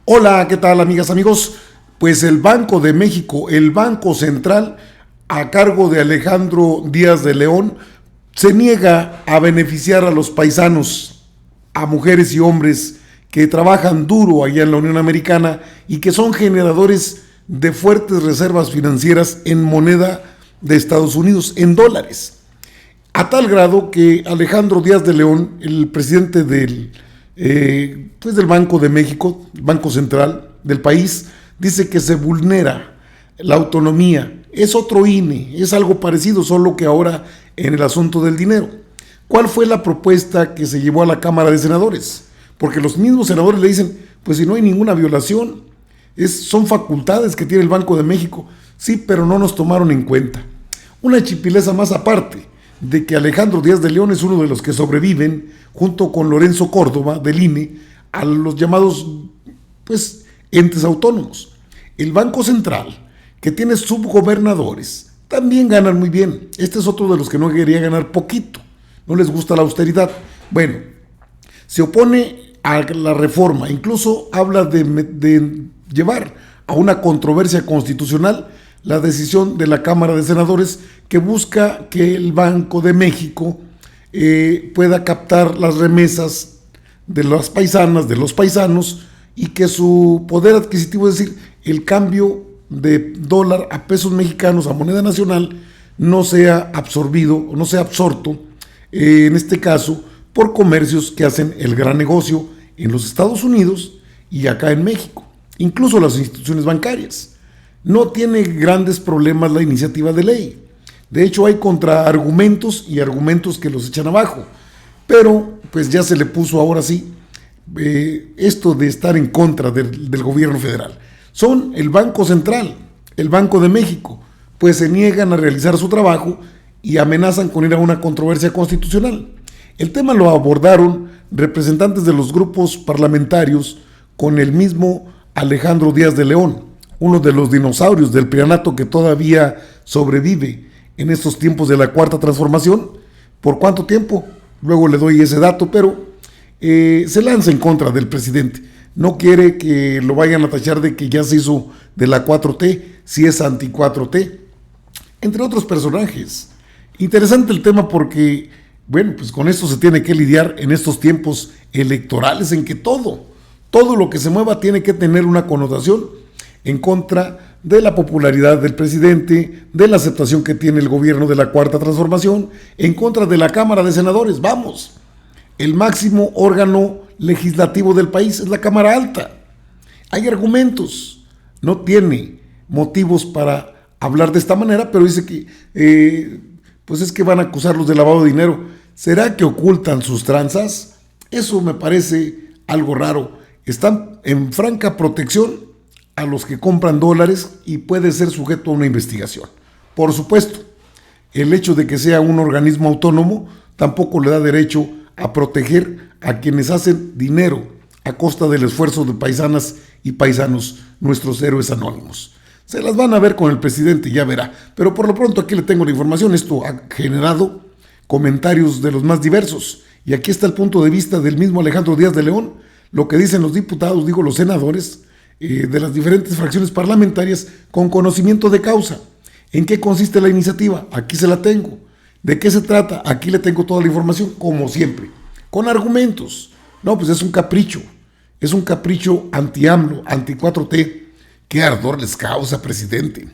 Hola, ¿qué tal, amigas, amigos? Pues el Banco de México, el Banco Central, a cargo de Alejandro Díaz de León, se niega a beneficiar a los paisanos, a mujeres y hombres que trabajan duro allá en la Unión Americana y que son generadores de fuertes reservas financieras en moneda de Estados Unidos, en dólares. A tal grado que Alejandro Díaz de León, el presidente del Banco de México, Banco Central del país, dice que se vulnera la autonomía. Es otro INE, es algo parecido, solo que ahora en el asunto del dinero. ¿Cuál fue la propuesta que se llevó a la Cámara de Senadores? Porque los mismos senadores le dicen, pues si no hay ninguna violación, son facultades que tiene el Banco de México. Sí, pero no nos tomaron en cuenta. Una chipileza más aparte de que Alejandro Díaz de León es uno de los que sobreviven, junto con Lorenzo Córdoba del INE, a los llamados entes autónomos. El Banco Central, que tiene subgobernadores, también ganan muy bien. Este es otro de los que no quería ganar poquito, no les gusta la austeridad. Bueno, se opone a la reforma, incluso habla de llevar a una controversia constitucional la decisión de la Cámara de Senadores que busca que el Banco de México pueda captar las remesas de las paisanas, de los paisanos, y que su poder adquisitivo, es decir, el cambio de dólar a pesos mexicanos, a moneda nacional, no sea absorbido, o no sea absorto, en este caso, por comercios que hacen el gran negocio en los Estados Unidos y acá en México, incluso las instituciones bancarias. No tiene grandes problemas la iniciativa de ley. De hecho, hay contraargumentos y argumentos que los echan abajo. Pero, pues ya se le puso ahora sí esto de estar en contra del gobierno federal. Son el Banco Central, el Banco de México, pues se niegan a realizar su trabajo y amenazan con ir a una controversia constitucional. El tema lo abordaron representantes de los grupos parlamentarios con el mismo Alejandro Díaz de León, uno de los dinosaurios del prianato que todavía sobrevive en estos tiempos de la Cuarta Transformación. ¿Por cuánto tiempo? Luego le doy ese dato, pero se lanza en contra del presidente. No quiere que lo vayan a tachar de que ya se hizo de la 4T, si es anti 4T, entre otros personajes. Interesante el tema porque, bueno, pues con esto se tiene que lidiar en estos tiempos electorales en que todo lo que se mueva tiene que tener una connotación en contra de la popularidad del presidente, de la aceptación que tiene el gobierno de la Cuarta Transformación, en contra de la Cámara de Senadores. Vamos, el máximo órgano legislativo del país es la Cámara Alta. Hay argumentos, no tiene motivos para hablar de esta manera, pero dice que pues es que van a acusarlos de lavado de dinero. ¿Será que ocultan sus tranzas? Eso me parece algo raro. Están en franca protección a los que compran dólares y puede ser sujeto a una investigación. Por supuesto, el hecho de que sea un organismo autónomo tampoco le da derecho a proteger a quienes hacen dinero a costa del esfuerzo de paisanas y paisanos, nuestros héroes anónimos. Se las van a ver con el presidente, ya verá. Pero por lo pronto aquí le tengo la información. Esto ha generado comentarios de los más diversos. Y aquí está el punto de vista del mismo Alejandro Díaz de León, lo que dicen los diputados, los senadores, de las diferentes fracciones parlamentarias con conocimiento de causa. ¿En qué consiste la iniciativa? Aquí se la tengo. ¿De qué se trata? Aquí le tengo toda la información, como siempre, con argumentos. No, pues es un capricho anti-AMLO, anti-4T. ¿Qué ardor les causa, presidente?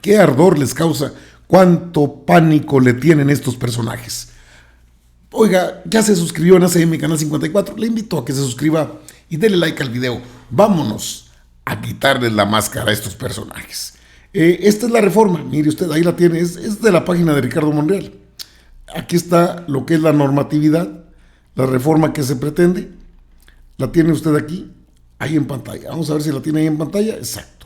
¿Qué ardor les causa? ¿Cuánto pánico le tienen estos personajes? Oiga, ya se suscribió en ACM Canal 54, le invito a que se suscriba y dele like al video. Vámonos a quitarles la máscara a estos personajes. Esta es la reforma, mire usted, ahí la tiene, es de la página de Ricardo Monreal. Aquí está lo que es la normatividad, la reforma que se pretende, la tiene usted aquí, ahí en pantalla. Vamos a ver si la tiene ahí en pantalla, exacto.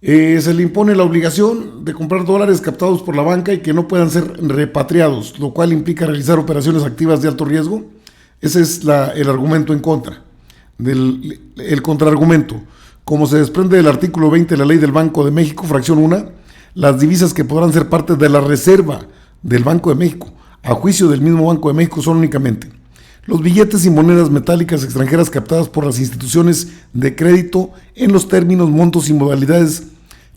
Se le impone la obligación de comprar dólares captados por la banca y que no puedan ser repatriados, lo cual implica realizar operaciones activas de alto riesgo. Ese es el argumento en contra. El contraargumento, como se desprende del artículo 20 de la Ley del Banco de México, fracción 1, las divisas que podrán ser parte de la reserva del Banco de México, a juicio del mismo Banco de México, son únicamente los billetes y monedas metálicas extranjeras captadas por las instituciones de crédito en los términos, montos y modalidades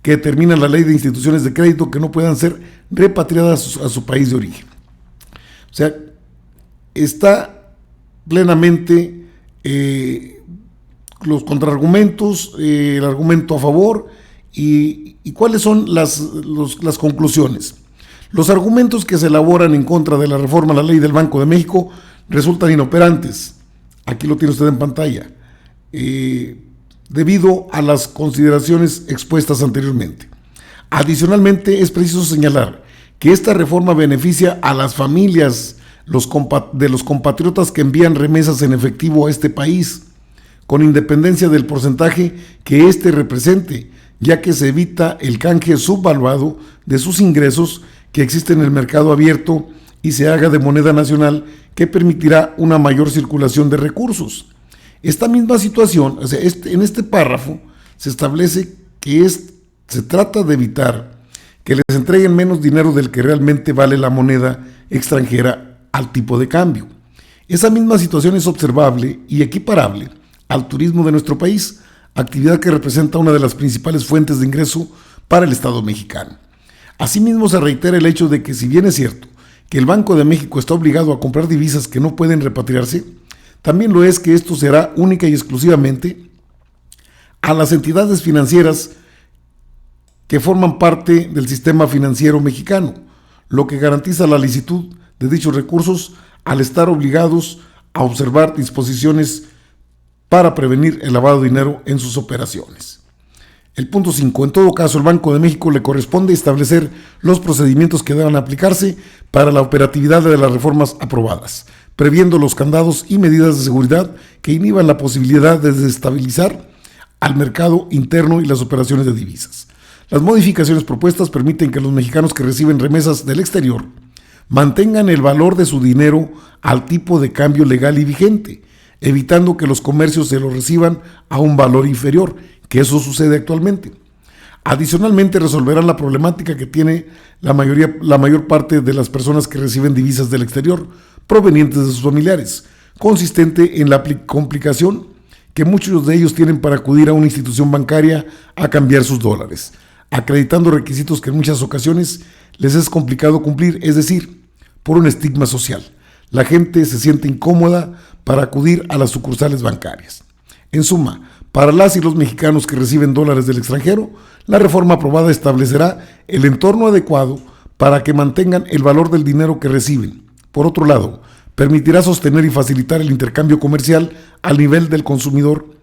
que determina la ley de instituciones de crédito que no puedan ser repatriadas a su país de origen. O sea, está plenamente los contraargumentos, el argumento a favor y cuáles son las conclusiones. Los argumentos que se elaboran en contra de la reforma a la ley del Banco de México resultan inoperantes. Aquí lo tiene usted en pantalla. Debido a las consideraciones expuestas anteriormente. Adicionalmente, es preciso señalar que esta reforma beneficia a las familias de los compatriotas que envían remesas en efectivo a este país, con independencia del porcentaje que éste represente, ya que se evita el canje subvaluado de sus ingresos que existe en el mercado abierto y se haga de moneda nacional, que permitirá una mayor circulación de recursos. Esta misma situación, o sea, en este párrafo se establece que se trata de evitar que les entreguen menos dinero del que realmente vale la moneda extranjera al tipo de cambio. Esa misma situación es observable y equiparable al turismo de nuestro país, actividad que representa una de las principales fuentes de ingreso para el Estado mexicano. Asimismo, se reitera el hecho de que, si bien es cierto que el Banco de México está obligado a comprar divisas que no pueden repatriarse, también lo es que esto será única y exclusivamente a las entidades financieras que forman parte del sistema financiero mexicano, lo que garantiza la licitud de dichos recursos al estar obligados a observar disposiciones para prevenir el lavado de dinero en sus operaciones. El punto 5. En todo caso, el Banco de México le corresponde establecer los procedimientos que deban aplicarse para la operatividad de las reformas aprobadas, previendo los candados y medidas de seguridad que inhiban la posibilidad de desestabilizar al mercado interno y las operaciones de divisas. Las modificaciones propuestas permiten que los mexicanos que reciben remesas del exterior mantengan el valor de su dinero al tipo de cambio legal y vigente, evitando que los comercios se lo reciban a un valor inferior, que eso sucede actualmente. Adicionalmente, resolverán la problemática que tiene la mayor parte de las personas que reciben divisas del exterior provenientes de sus familiares, consistente en la complicación que muchos de ellos tienen para acudir a una institución bancaria a cambiar sus dólares, acreditando requisitos que en muchas ocasiones les es complicado cumplir, es decir, por un estigma social. La gente se siente incómoda para acudir a las sucursales bancarias. En suma, para las y los mexicanos que reciben dólares del extranjero, la reforma aprobada establecerá el entorno adecuado para que mantengan el valor del dinero que reciben. Por otro lado, permitirá sostener y facilitar el intercambio comercial al nivel del consumidor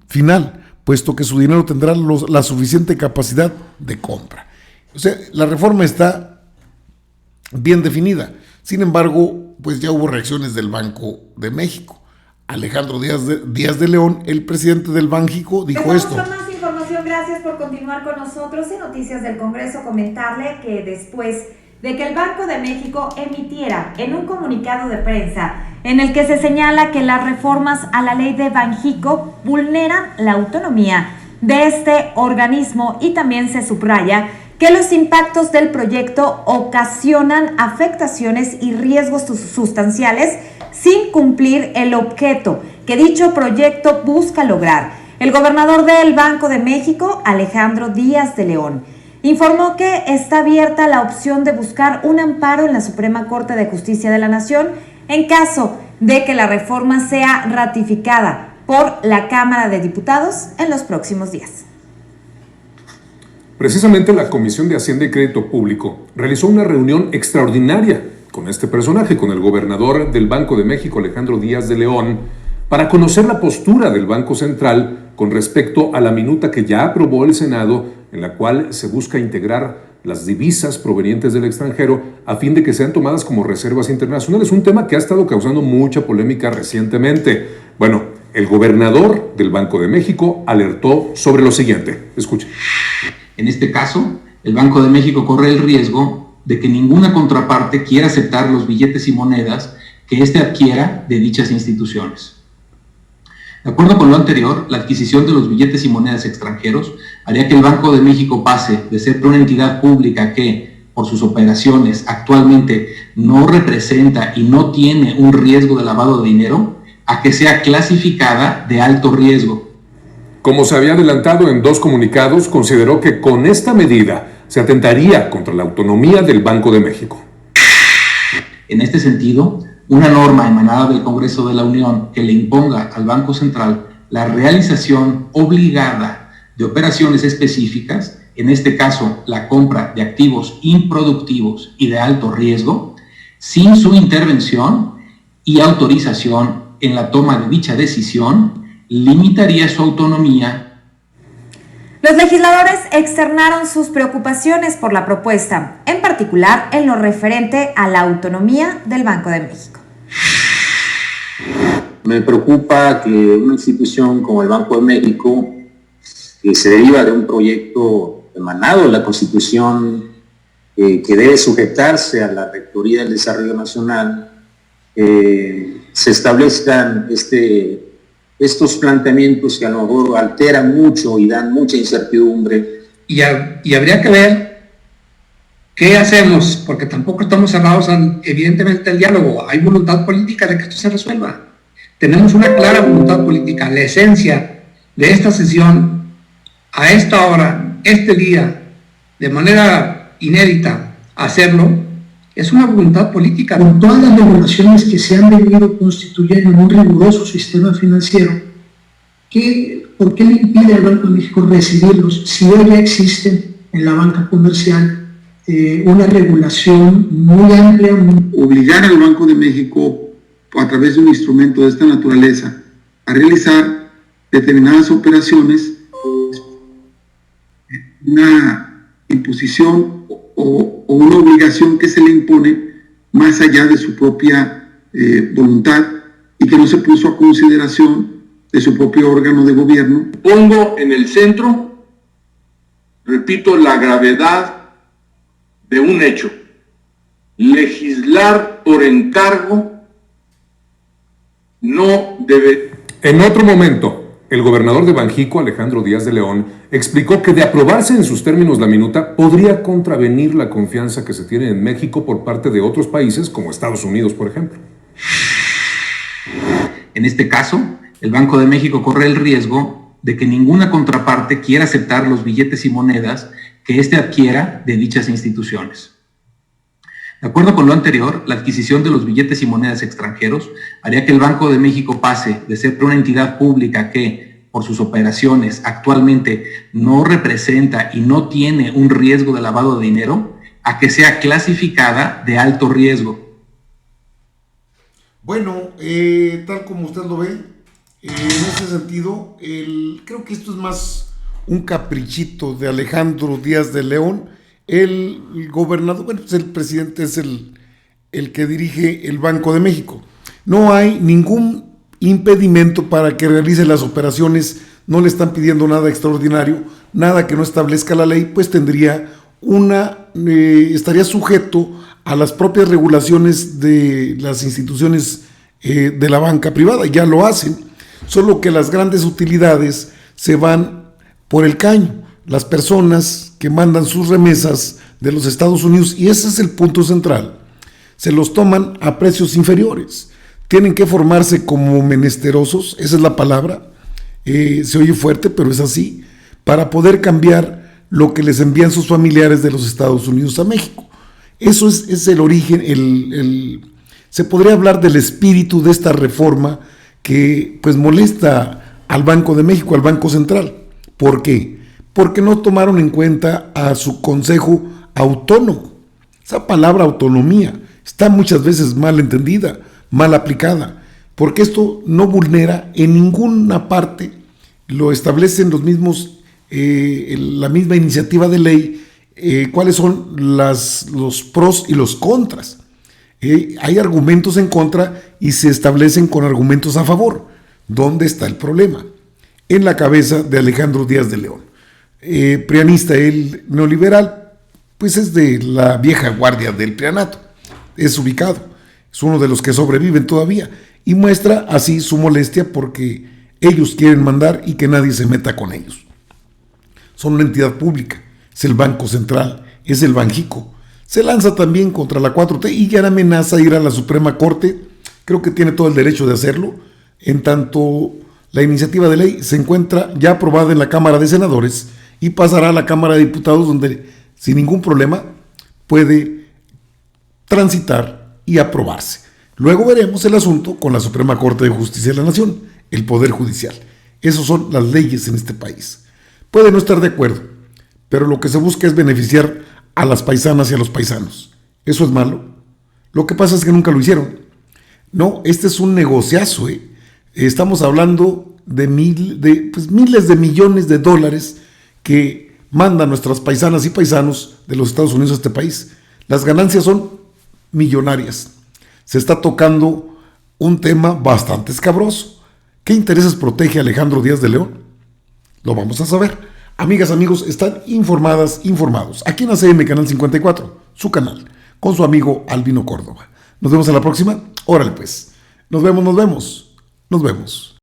final, puesto que su dinero tendrá la suficiente capacidad de compra. O sea, la reforma está bien definida. Sin embargo, pues ya hubo reacciones del Banco de México. Alejandro Díaz de León, el presidente del Banjico, dijo esto. Con más información, gracias por continuar con nosotros. En Noticias del Congreso, comentarle que después de que el Banco de México emitiera en un comunicado de prensa en el que se señala que las reformas a la ley de Banjico vulneran la autonomía de este organismo, y también se subraya que los impactos del proyecto ocasionan afectaciones y riesgos sustanciales sin cumplir el objeto que dicho proyecto busca lograr. El gobernador del Banco de México, Alejandro Díaz de León, informó que está abierta la opción de buscar un amparo en la Suprema Corte de Justicia de la Nación en caso de que la reforma sea ratificada por la Cámara de Diputados en los próximos días. Precisamente la Comisión de Hacienda y Crédito Público realizó una reunión extraordinaria con este personaje, con el gobernador del Banco de México, Alejandro Díaz de León, para conocer la postura del Banco Central con respecto a la minuta que ya aprobó el Senado, en la cual se busca integrar las divisas provenientes del extranjero a fin de que sean tomadas como reservas internacionales, un tema que ha estado causando mucha polémica recientemente. Bueno, el gobernador del Banco de México alertó sobre lo siguiente. Escuchen. En este caso, el Banco de México corre el riesgo de que ninguna contraparte quiera aceptar los billetes y monedas que éste adquiera de dichas instituciones. De acuerdo con lo anterior, la adquisición de los billetes y monedas extranjeros haría que el Banco de México pase de ser una entidad pública que, por sus operaciones actualmente no representa y no tiene un riesgo de lavado de dinero, a que sea clasificada de alto riesgo. Como se había adelantado en 2 comunicados, consideró que con esta medida se atentaría contra la autonomía del Banco de México. En este sentido, una norma emanada del Congreso de la Unión que le imponga al Banco Central la realización obligada de operaciones específicas, en este caso la compra de activos improductivos y de alto riesgo, sin su intervención y autorización en la toma de dicha decisión, limitaría su autonomía. Los legisladores externaron sus preocupaciones por la propuesta, en particular en lo referente a la autonomía del Banco de México. Me preocupa que una institución como el Banco de México, que se deriva de un proyecto emanado de la Constitución, que debe sujetarse a la Rectoría del Desarrollo Nacional, se establezcan estos planteamientos que a lo mejor alteran mucho y dan mucha incertidumbre. Y habría que ver qué hacemos, porque tampoco estamos cerrados evidentemente al diálogo. Hay voluntad política de que esto se resuelva. Tenemos una clara voluntad política. La esencia de esta sesión, a esta hora, este día, de manera inédita, hacerlo, es una voluntad política. Con todas las regulaciones que se han venido constituyendo en un riguroso sistema financiero, ¿por qué le impide al Banco de México recibirlos si hoy ya existen en la banca comercial una regulación muy amplia? Obligar al Banco de México, a través de un instrumento de esta naturaleza, a realizar determinadas operaciones, una imposición o una obligación que se le impone más allá de su propia voluntad y que no se puso a consideración de su propio órgano de gobierno. Pongo en el centro, repito, la gravedad de un hecho. Legislar por encargo no debe. En otro momento, el gobernador de Banjico, Alejandro Díaz de León, explicó que de aprobarse en sus términos la minuta, podría contravenir la confianza que se tiene en México por parte de otros países, como Estados Unidos, por ejemplo. En este caso, el Banco de México corre el riesgo de que ninguna contraparte quiera aceptar los billetes y monedas que éste adquiera de dichas instituciones. De acuerdo con lo anterior, la adquisición de los billetes y monedas extranjeros haría que el Banco de México pase de ser una entidad pública que, por sus operaciones, actualmente no representa y no tiene un riesgo de lavado de dinero, a que sea clasificada de alto riesgo. Bueno, tal como usted lo ve, en ese sentido, creo que esto es más un caprichito de Alejandro Díaz de León. El gobernador, bueno, pues el presidente es el que dirige el Banco de México. No hay ningún impedimento para que realice las operaciones, no le están pidiendo nada extraordinario, nada que no establezca la ley, pues tendría estaría sujeto a las propias regulaciones de las instituciones de la banca privada, ya lo hacen, solo que las grandes utilidades se van por el caño. Las personas que mandan sus remesas de los Estados Unidos, y ese es el punto central, se los toman a precios inferiores. Tienen que formarse como menesterosos, esa es la palabra, se oye fuerte, pero es así, para poder cambiar lo que les envían sus familiares de los Estados Unidos a México. Eso es el origen, se podría hablar del espíritu de esta reforma que pues molesta al Banco de México, al Banco Central. ¿Por qué? Porque no tomaron en cuenta a su consejo autónomo. Esa palabra autonomía está muchas veces mal entendida, mal aplicada, porque esto no vulnera en ninguna parte, lo establecen los mismos, la misma iniciativa de ley, cuáles son los pros y los contras. Hay argumentos en contra y se establecen con argumentos a favor. ¿Dónde está el problema? En la cabeza de Alejandro Díaz de León. Prianista, el neoliberal, pues es de la vieja guardia del prianato, es ubicado, es uno de los que sobreviven todavía y muestra así su molestia porque ellos quieren mandar y que nadie se meta con ellos. Son una entidad pública, es el Banco Central, es el Banjico, Se lanza también contra la 4T y ya amenaza ir a la Suprema Corte. Creo que tiene todo el derecho de hacerlo, en tanto la iniciativa de ley se encuentra ya aprobada en la Cámara de Senadores y pasará a la Cámara de Diputados, donde sin ningún problema puede transitar y aprobarse. Luego veremos el asunto con la Suprema Corte de Justicia de la Nación, el Poder Judicial. Esas son las leyes en este país. Puede no estar de acuerdo, pero lo que se busca es beneficiar a las paisanas y a los paisanos. ¿Eso es malo? Lo que pasa es que nunca lo hicieron. No, este es un negociazo, ¿eh? Estamos hablando de miles de millones de dólares que mandan nuestras paisanas y paisanos de los Estados Unidos a este país. Las ganancias son millonarias. Se está tocando un tema bastante escabroso. ¿Qué intereses protege Alejandro Díaz de León? Lo vamos a saber. Amigas, amigos, están informados aquí en ACM Canal 54, su canal, con su amigo Albino Córdoba. Nos vemos en la próxima. Órale pues. Nos vemos.